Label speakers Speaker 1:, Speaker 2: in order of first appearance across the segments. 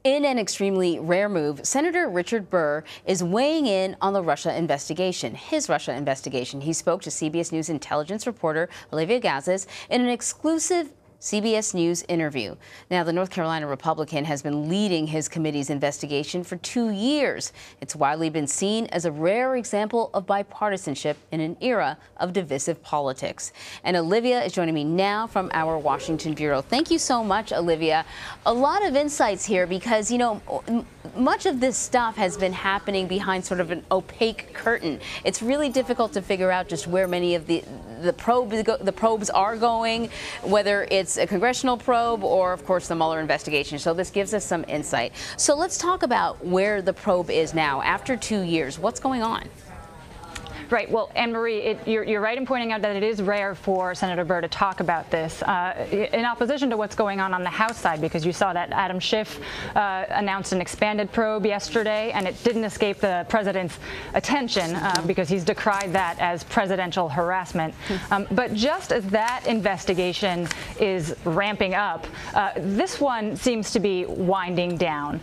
Speaker 1: In an extremely rare move, Senator Richard Burr is weighing in on the Russia investigation, his Russia investigation. He spoke to CBS News intelligence reporter Olivia Gazis in an exclusive CBS News interview. Now, the North Carolina Republican has been leading his committee's investigation for 2 years. It's widely been seen as a rare example of bipartisanship in an era of divisive politics. And Olivia is joining me now from our Washington bureau. Thank you so much, Olivia. A lot of insights here because, you know, much of this stuff has been happening behind sort of an opaque curtain. It's really difficult to figure out just where many of the probes are going, whether it's a congressional probe or, of course, the Mueller investigation. So this gives us some insight. So let's talk about where the probe is now. After 2 years, what's going on?
Speaker 2: Right. Well, Anne-Marie, you're right in pointing out that it is rare for Senator Burr to talk about this, in opposition to what's going on the House side, because you saw that Adam Schiff announced an expanded probe yesterday, and it didn't escape the president's attention because he's decried that as presidential harassment. But just as that investigation is ramping up, this one seems to be winding down.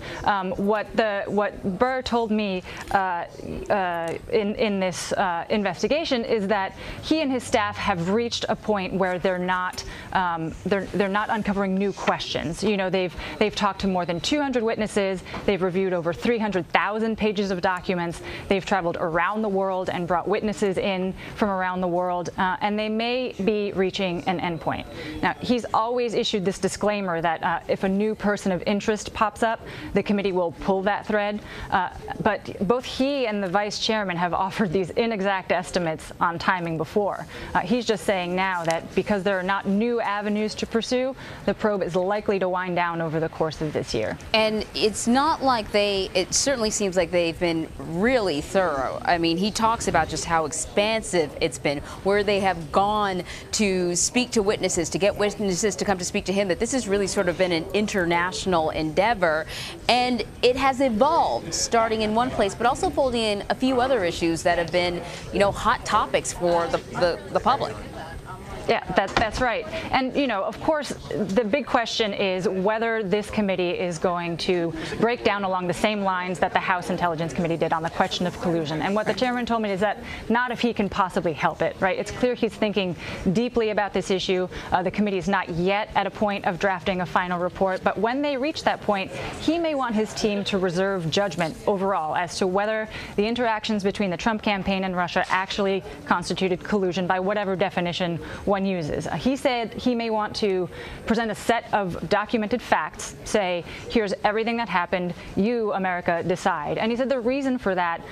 Speaker 2: What Burr told me in this investigation is that he and his staff have reached a point where they're not uncovering new questions. You know, they've talked to more than 200 witnesses. They've reviewed over 300,000 pages of documents. They've traveled around the world and brought witnesses in from around the world, and they may be reaching an endpoint. Now, he's always issued this disclaimer that if a new person of interest pops up, the committee will pull that thread. But both he and the vice chairman have offered these inexact estimates on timing before. He's just saying now that because there are not new avenues to pursue, the probe is likely to wind down over the course of this year.
Speaker 1: And it's not like it certainly seems like they've been really thorough. I mean, he talks about just how expansive it's been, where they have gone to speak to witnesses, to get witnesses to come to speak to him, that this has really sort of been an international endeavor. And it has evolved, starting in one place, but also folding in a few other issues that have been, you know, hot topics for the public.
Speaker 2: Yeah, that's right. And, you know, of course, the big question is whether this committee is going to break down along the same lines that the House Intelligence Committee did on the question of collusion. And what the chairman told me is that not if he can possibly help it, right? It's clear he's thinking deeply about this issue. The committee is not yet at a point of drafting a final report, but when they reach that point, he may want his team to reserve judgment overall as to whether the interactions between the Trump campaign and Russia actually constituted collusion by whatever definition one uses. He said he may want to present a set of documented facts, say, here's everything that happened, you, America, decide. And he said the reason for that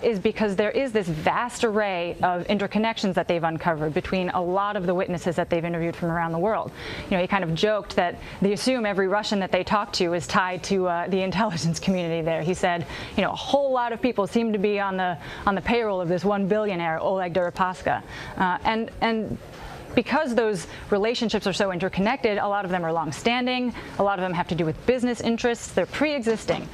Speaker 2: is because there is this vast array of interconnections that they've uncovered between a lot of the witnesses that they've interviewed from around the world. You know, he kind of joked that they assume every Russian that they talk to is tied to the intelligence community there. He said, you know, a whole lot of people seem to be on the payroll of this one billionaire, Oleg Deripaska. And because those relationships are so interconnected, a lot of them are long-standing, a lot of them have to do with business interests, they're pre-existing.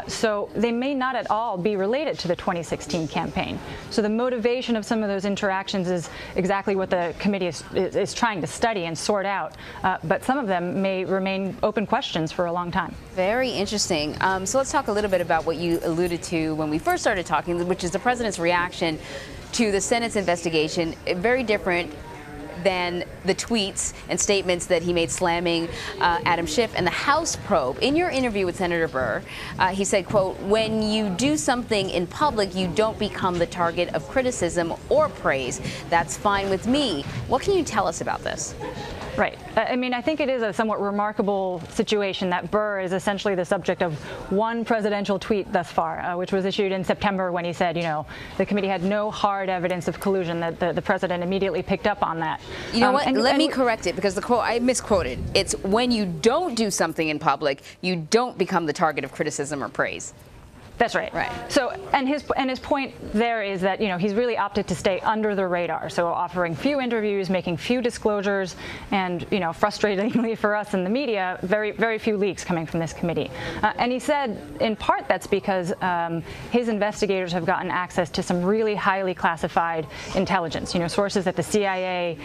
Speaker 2: So they may not at all be related to the 2016 campaign. So the motivation of some of those interactions is exactly what the committee is trying to study and sort out. But some of them may remain open questions for a long time.
Speaker 1: Very interesting. So let's talk a little bit about what you alluded to when we first started talking, which is the president's reaction to the Senate's investigation. Very different than the tweets and statements that he made slamming Adam Schiff and the House probe. In your interview with Senator Burr, he said, quote, "When you do something in public, you don't become the target of criticism or praise. That's fine with me." What can you tell us about this?
Speaker 2: Right. I mean, I think it is a somewhat remarkable situation that Burr is essentially the subject of one presidential tweet thus far, which was issued in September when he said, you know, the committee had no hard evidence of collusion, that the president immediately picked up on that.
Speaker 1: You know what? Let me correct it because the quote, I misquoted. It's when you don't do something in public, you don't become the target of criticism or praise.
Speaker 2: That's right.
Speaker 1: Right.
Speaker 2: So, and his point there is that, you know, he's really opted to stay under the radar. So offering few interviews, making few disclosures, and, you know, frustratingly for us in the media, very few leaks coming from this committee. And he said, in part, that's because his investigators have gotten access to some really highly classified intelligence, you know, sources that the CIA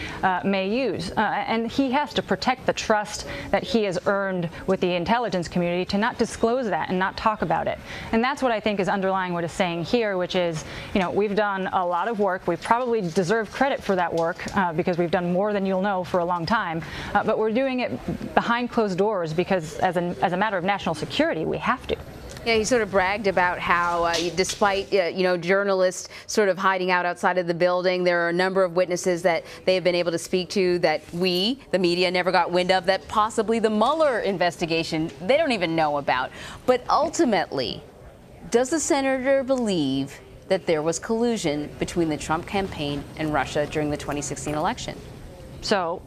Speaker 2: may use. And he has to protect the trust that he has earned with the intelligence community to not disclose that and not talk about it. And that's what I think is underlying what it's saying here, which is, you know, we've done a lot of work. We probably deserve credit for that work because we've done more than you'll know for a long time. But we're doing it behind closed doors because as a matter of national security, we have to.
Speaker 1: Yeah, he sort of bragged about how, despite you know, journalists sort of hiding out outside of the building, there are a number of witnesses that they have been able to speak to that we, the media, never got wind of, that possibly the Mueller investigation they don't even know about. But ultimately, does the senator believe that there was collusion between the Trump campaign and Russia during the 2016 election?
Speaker 2: So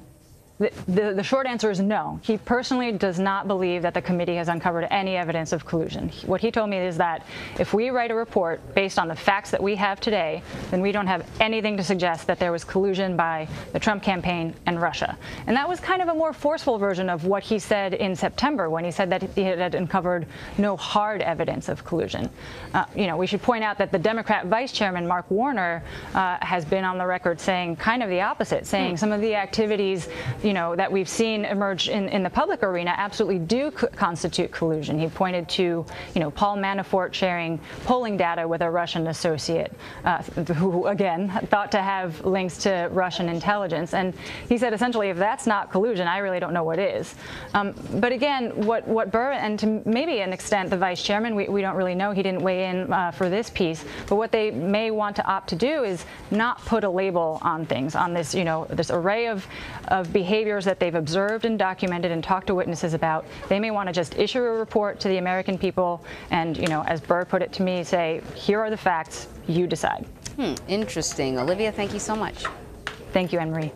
Speaker 2: the short answer is no. He personally does not believe that the committee has uncovered any evidence of collusion. What he told me is that if we write a report based on the facts that we have today, then we don't have anything to suggest that there was collusion by the Trump campaign and Russia. And that was kind of a more forceful version of what he said in September when he said that he had uncovered no hard evidence of collusion. You know, we should point out that the Democrat vice chairman, Mark Warner, has been on the record saying kind of the opposite, saying some of the activities, you know, that we've seen emerge in the public arena absolutely do constitute collusion. He pointed to, you know, Paul Manafort sharing polling data with a Russian associate who, again, thought to have links to Russian intelligence. And he said, essentially, if that's not collusion, I really don't know what is. But again, what Burr, and to maybe an extent the vice chairman, we don't really know. He didn't weigh in for this piece. But what they may want to opt to do is not put a label on things, on this, you know, this array of behaviors that they've observed and documented and talked to witnesses about. They may want to just issue a report to the American people and, you know, as Burr put it to me, say, here are the facts, you decide.
Speaker 1: Interesting. Olivia, thank you so much.
Speaker 2: Thank you, Anne-Marie.